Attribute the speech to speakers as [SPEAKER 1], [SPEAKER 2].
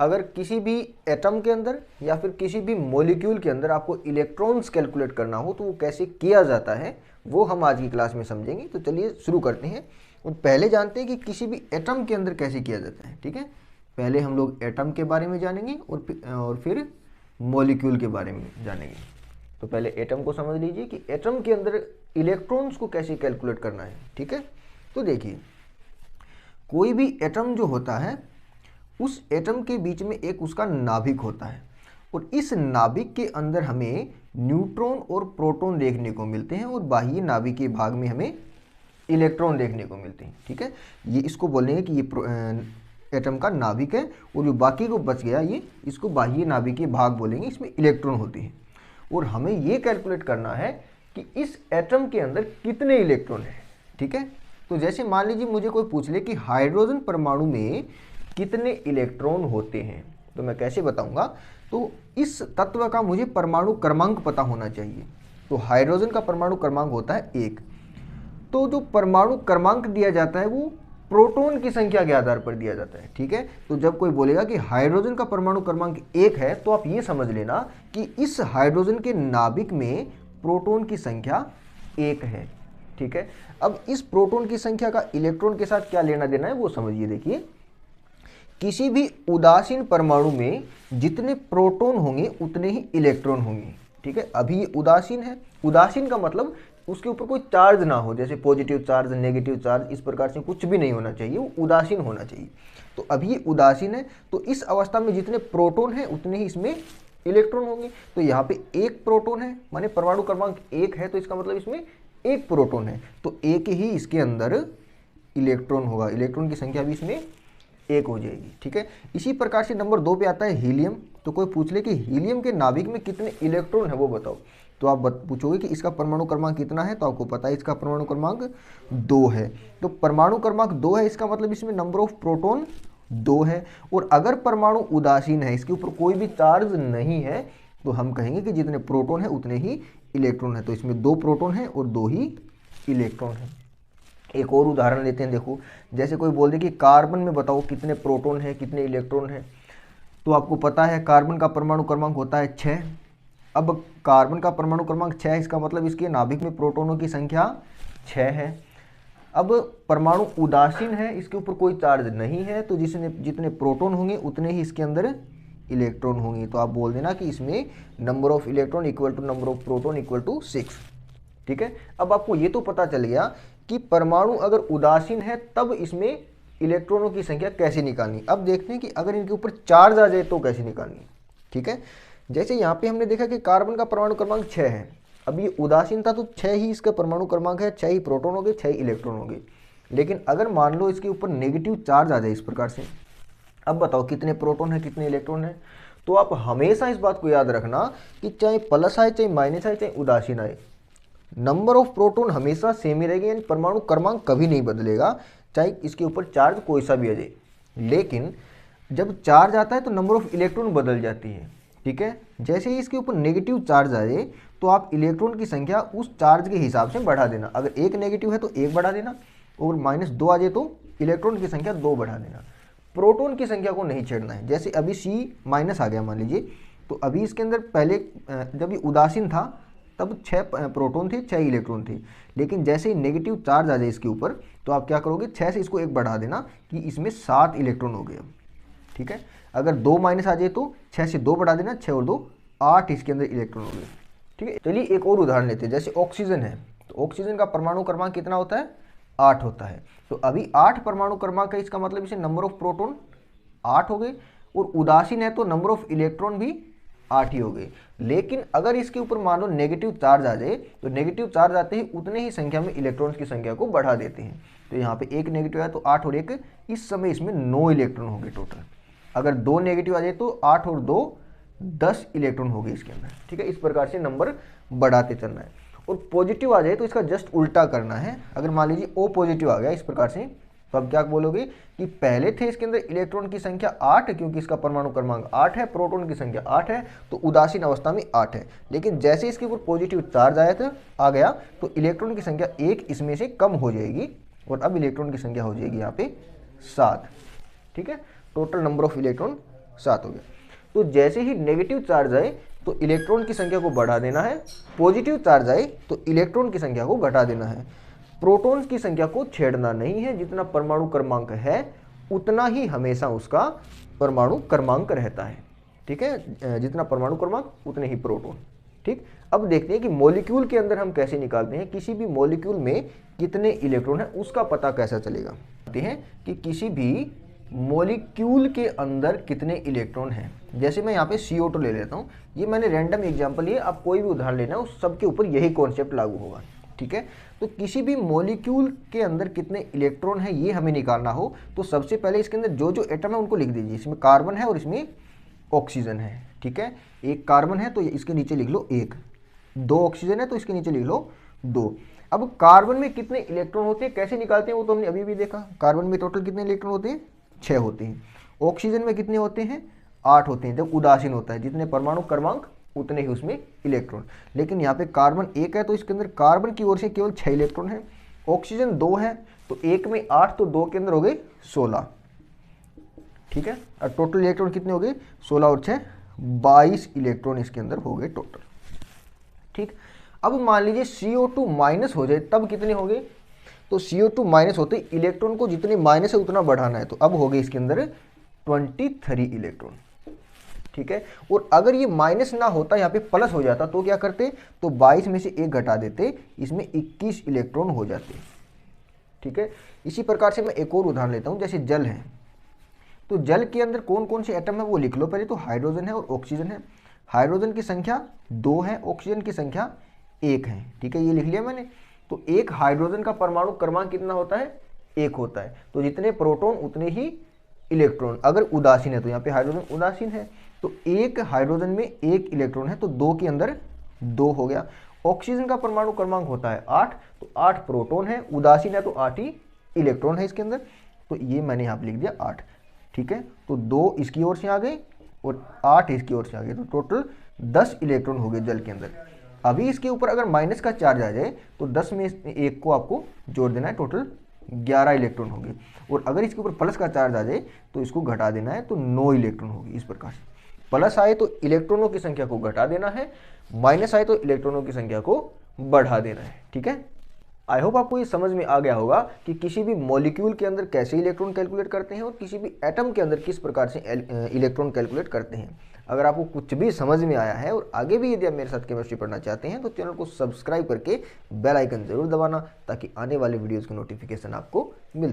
[SPEAKER 1] अगर किसी भी एटम के अंदर या फिर किसी भी मॉलिक्यूल के अंदर आपको इलेक्ट्रॉन्स कैलकुलेट करना हो तो वो कैसे किया जाता है वो हम आज की क्लास में समझेंगे। तो चलिए शुरू करते हैं और पहले जानते हैं कि किसी भी एटम के अंदर कैसे किया जाता है। ठीक है, पहले हम लोग एटम के बारे में जानेंगे और फिर मॉलिक्यूल के बारे में जानेंगे। तो पहले एटम को समझ लीजिए कि एटम के अंदर इलेक्ट्रॉन्स को कैसे कैलकुलेट करना है। ठीक है, तो देखिए कोई भी एटम जो होता है उस एटम के बीच में एक उसका नाभिक होता है और इस नाभिक के अंदर हमें न्यूट्रॉन और प्रोटॉन देखने को मिलते हैं और बाह्य नाभिक के भाग में हमें इलेक्ट्रॉन देखने को मिलते हैं। ठीक है, ये इसको बोलेंगे कि ये एटम का नाभिक है और जो बाकी को बच गया ये इसको बाह्य नाभिक के भाग बोलेंगे, इसमें इलेक्ट्रॉन होते हैं। और हमें ये कैलकुलेट करना है कि इस एटम के अंदर कितने इलेक्ट्रॉन हैं। ठीक है, तो जैसे मान लीजिए मुझे कोई पूछ ले कि हाइड्रोजन परमाणु में कितने इलेक्ट्रॉन होते हैं, तो मैं कैसे बताऊंगा। तो इस तत्व का मुझे परमाणु क्रमांक पता होना चाहिए। तो हाइड्रोजन का परमाणु क्रमांक होता है 1। तो जो परमाणु क्रमांक दिया जाता है वो प्रोटॉन की संख्या के आधार पर दिया जाता है। ठीक है, तो जब कोई बोलेगा कि हाइड्रोजन का परमाणु क्रमांक 1 है तो आप ये समझ लेना कि इस हाइड्रोजन के नाभिक में प्रोटॉन की संख्या 1 है। ठीक है, अब इस प्रोटॉन की संख्या का इलेक्ट्रॉन के साथ क्या लेना देना है वो समझिए। देखिए किसी भी उदासीन परमाणु में जितने प्रोटॉन होंगे उतने ही इलेक्ट्रॉन होंगे। ठीक है, अभी ये उदासीन है। उदासीन का मतलब उसके ऊपर कोई चार्ज ना हो, जैसे पॉजिटिव चार्ज, नेगेटिव चार्ज, इस प्रकार से कुछ भी नहीं होना चाहिए, वो उदासीन होना चाहिए। तो अभी ये उदासीन है, तो इस अवस्था में जितने प्रोटॉन हैं उतने ही इसमें इलेक्ट्रॉन होंगे। तो यहाँ पे 1 प्रोटॉन है, माने परमाणु क्रमांक 1 है, तो इसका मतलब इसमें 1 प्रोटॉन है, तो 1 ही इसके अंदर इलेक्ट्रॉन होगा। इलेक्ट्रॉन की संख्या भी इसमें 1 हो जाएगी। ठीक है, इसी प्रकार से नंबर 2 पे आता है हीलियम। तो कोई पूछ ले कि हीलियम के नाभिक में कितने इलेक्ट्रॉन है वो बताओ, तो आप पूछोगे कि इसका परमाणु क्रमांक कितना है, तो आपको पता है इसका परमाणु क्रमांक 2 है। तो परमाणु क्रमांक 2 है, इसका मतलब इसमें नंबर ऑफ प्रोटॉन 2 है। और अगर परमाणु उदासीन है, इसके ऊपर कोई भी चार्ज नहीं है, तो हम कहेंगे कि जितने प्रोटॉन है उतने ही इलेक्ट्रॉन है। तो इसमें 2 प्रोटॉन है और 2 ही इलेक्ट्रॉन है। एक और उदाहरण लेते हैं। देखो जैसे कोई बोल दे कि कार्बन में बताओ कितने प्रोटॉन है कितने इलेक्ट्रॉन है, तो आपको पता है कार्बन का परमाणु क्रमांक होता है 6। अब कार्बन का परमाणु क्रमांक 6 है, इसका मतलब इसके नाभिक में प्रोटॉनों की संख्या 6 है। अब परमाणु उदासीन है, इसके ऊपर कोई चार्ज नहीं है, तो जितने प्रोटॉन होंगे उतने ही इसके अंदर इलेक्ट्रॉन होंगे। तो आप बोल देना कि इसमें number of electron equal to number of proton equal to 6। ठीक है, अब आपको ये तो पता चल गया कि परमाणु अगर उदासीन है तब इसमें इलेक्ट्रॉनों की संख्या कैसे निकालनी। अब देखते हैं कि अगर इनके ऊपर चार्ज आ जाए तो कैसे निकालनी। ठीक है, जैसे यहाँ पे हमने देखा कि कार्बन का परमाणु क्रमांक 6 है। अब ये उदासीन था तो 6 ही इसका परमाणु क्रमांक है, 6 ही प्रोटॉन हो गए, 6 इलेक्ट्रॉन हो गए। लेकिन अगर मान लो इसके ऊपर नेगेटिव चार्ज आ जाए इस प्रकार से, अब बताओ कितने प्रोटॉन है कितने इलेक्ट्रॉन है। तो आप हमेशा इस बात को याद रखना कि चाहे प्लस आए चाहे माइनस आए चाहे उदासीन आए, नंबर ऑफ प्रोटॉन हमेशा सेम ही रहेगा, यानी परमाणु क्रमांक कभी नहीं बदलेगा, चाहे इसके ऊपर चार्ज कोई सा भी आ जाए। लेकिन जब चार्ज आता है तो नंबर ऑफ इलेक्ट्रॉन बदल जाती है। ठीक है, जैसे ही इसके ऊपर नेगेटिव चार्ज आ जाए तो आप इलेक्ट्रॉन की संख्या उस चार्ज के हिसाब से बढ़ा देना। अगर 1 नेगेटिव है तो 1 बढ़ा देना, और -2 आ जाए तो इलेक्ट्रॉन की संख्या 2 बढ़ा देना। प्रोटॉन की संख्या को नहीं छेड़ना है। जैसे अभी C- आ गया मान लीजिए, तो अभी इसके अंदर पहले जब ये उदासीन था तब 6 प्रोटॉन थे 6 इलेक्ट्रॉन थे, लेकिन जैसे ही नेगेटिव चार्ज आ जाए इसके ऊपर तो आप क्या करोगे, 6 से इसको 1 बढ़ा देना कि इसमें 7 इलेक्ट्रॉन हो गए। ठीक है, अगर 2 माइनस आ जाए तो 6 से 2 बढ़ा देना, 6 और 2 8 इसके अंदर इलेक्ट्रॉन हो गए। ठीक है, चलिए एक और उदाहरण लेते हैं। जैसे ऑक्सीजन है, तो ऑक्सीजन का परमाणु क्रमांक कितना होता है, 8 होता है। तो अभी 8 परमाणु क्रमांक है, इसका मतलब इसे नंबर ऑफ प्रोटॉन 8 हो गए, और उदासीन है तो नंबर ऑफ इलेक्ट्रॉन भी 8 ही हो गए। लेकिन अगर इसके ऊपर मान लो नेगेटिव चार्ज आ जाए, तो नेगेटिव चार्ज आते ही उतने ही संख्या में इलेक्ट्रॉन्स की संख्या को बढ़ा देते हैं। तो यहाँ पे 1 नेगेटिव है तो 8 और 1, इस समय इसमें 9 इलेक्ट्रॉन हो गए टोटल। अगर 2 नेगेटिव आ जाए तो 8 और 2 10 इलेक्ट्रॉन हो गए इसके अंदर। ठीक है, इस प्रकार से नंबर बढ़ाते चलना है। और पॉजिटिव आ जाए तो इसका जस्ट उल्टा करना है। अगर मान लीजिए O पॉजिटिव आ गया इस प्रकार से, तो अब क्या बोलोगे कि पहले थे इसके अंदर इलेक्ट्रॉन की संख्या 8, क्योंकि इसका परमाणु क्रमांक 8 है, प्रोटॉन की संख्या 8 है, तो उदासीन अवस्था में 8 है। लेकिन जैसे इसके ऊपर पॉजिटिव चार्ज आ गया तो इलेक्ट्रॉन की संख्या 1 इसमें से कम हो जाएगी, और अब इलेक्ट्रॉन की संख्या हो जाएगी यहाँ पे 7। ठीक है, टोटल नंबर ऑफ इलेक्ट्रॉन 7 हो गया। तो जैसे ही नेगेटिव चार्ज आए तो इलेक्ट्रॉन की संख्या को बढ़ा देना है, पॉजिटिव चार्ज आए तो इलेक्ट्रॉन की संख्या को घटा देना है। प्रोटॉन्स की संख्या को छेड़ना नहीं है, जितना परमाणु क्रमांक है उतना ही हमेशा उसका परमाणु क्रमांक रहता है। ठीक है, जितना परमाणु क्रमांक उतने ही प्रोटॉन। ठीक, अब देखते हैं कि मॉलिक्यूल के अंदर हम कैसे निकालते हैं किसी भी मॉलिक्यूल में कितने इलेक्ट्रॉन है, उसका पता कैसा चलेगा। कहते हैं कि किसी भी मॉलिक्यूल के अंदर कितने इलेक्ट्रॉन हैं। जैसे मैं यहाँ पे CO2 ले लेता हूँ, ये मैंने रैंडम एग्जांपल लिए, आप कोई भी उदाहरण लेना है उस सबके ऊपर यही कॉन्सेप्ट लागू होगा। ठीक है, तो किसी भी मॉलिक्यूल के अंदर कितने इलेक्ट्रॉन है ये हमें निकालना हो तो सबसे पहले इसके अंदर जो जो एटम है उनको लिख दीजिए। इसमें कार्बन है और इसमें ऑक्सीजन है। ठीक है, एक कार्बन है तो इसके नीचे लिख लो 1, 2 ऑक्सीजन है तो इसके नीचे लिख लो 2। अब कार्बन में कितने इलेक्ट्रॉन होते हैं कैसे निकालते हैं वो तो हमने अभी भी देखा। कार्बन में टोटल कितने इलेक्ट्रॉन होते हैं, 6 होते हैं। ऑक्सीजन में कितने होते हैं, 8 होते हैं। जब उदासीन होता है, जितने परमाणु क्रमांक उतने ही उसमें इलेक्ट्रॉन। लेकिन यहाँ पे कार्बन 1 है तो इसके अंदर कार्बन की ओर से केवल 6 इलेक्ट्रॉन है। ऑक्सीजन 2 है तो 1 में 8 तो 2 के अंदर हो गए 16। ठीक है, और टोटल इलेक्ट्रॉन कितने हो गए, 16 और 6 22 इलेक्ट्रॉन इसके अंदर हो गए टोटल। ठीक, अब मान लीजिए CO2 माइनस हो जाए तब कितने हो गए, तो CO2 माइनस होते इलेक्ट्रॉन को जितने माइनस है उतना बढ़ाना है, तो अब हो गए इसके अंदर 23 इलेक्ट्रॉन। ठीक है, और अगर ये माइनस ना होता यहाँ पे प्लस हो जाता तो क्या करते, तो 22 में से 1 घटा देते, इसमें 21 इलेक्ट्रॉन हो जाते। ठीक है, इसी प्रकार से मैं एक और उदाहरण लेता हूँ, जैसे जल है तो जल के अंदर कौन कौन से एटम है वो लिख लो पहले। तो हाइड्रोजन है और ऑक्सीजन है। हाइड्रोजन की संख्या 2 है, ऑक्सीजन की संख्या 1 है। ठीक है, ये लिख लिया मैंने। तो एक हाइड्रोजन का परमाणु क्रमांक कितना होता है, 1 होता है। तो जितने प्रोटॉन उतने ही इलेक्ट्रॉन। अगर उदासीन है तो यहाँ पे हाइड्रोजन उदासीन है तो एक हाइड्रोजन में 1 इलेक्ट्रॉन है तो 2 के अंदर 2 हो गया। ऑक्सीजन का परमाणु क्रमांक होता है 8 तो 8 प्रोटॉन है, उदासीन है तो 8 ही इलेक्ट्रॉन है इसके अंदर। तो ये मैंने यहाँ पे लिख दिया 8। ठीक है, तो 2 इसकी ओर से आ गए और 8 इसकी ओर से आ गए, तो टोटल 10 इलेक्ट्रॉन हो गए जल के अंदर। अभी इसके ऊपर अगर माइनस का चार्ज आ जाए तो 10 में 1 को आपको जोड़ देना है, टोटल 11 इलेक्ट्रॉन हो गए। और अगर इसके ऊपर प्लस का चार्ज आ जाए तो इसको घटा देना है, तो 9 इलेक्ट्रॉन होगी। इस प्रकार से प्लस आए तो इलेक्ट्रॉनों की संख्या को घटा देना है, माइनस आए तो इलेक्ट्रॉनों की संख्या को बढ़ा देना है। ठीक है, आई होप आपको ये समझ में आ गया होगा कि किसी भी मॉलिक्यूल के अंदर कैसे इलेक्ट्रॉन कैलकुलेट करते हैं और किसी भी एटम के अंदर किस प्रकार से इलेक्ट्रॉन कैलकुलेट करते हैं। अगर आपको कुछ भी समझ में आया है और आगे भी यदि आप मेरे साथ केमिस्ट्री पढ़ना चाहते हैं तो चैनल को सब्सक्राइब करके बेल आइकन जरूर दबाना, ताकि आने वाले वीडियोज़ की नोटिफिकेशन आपको मिल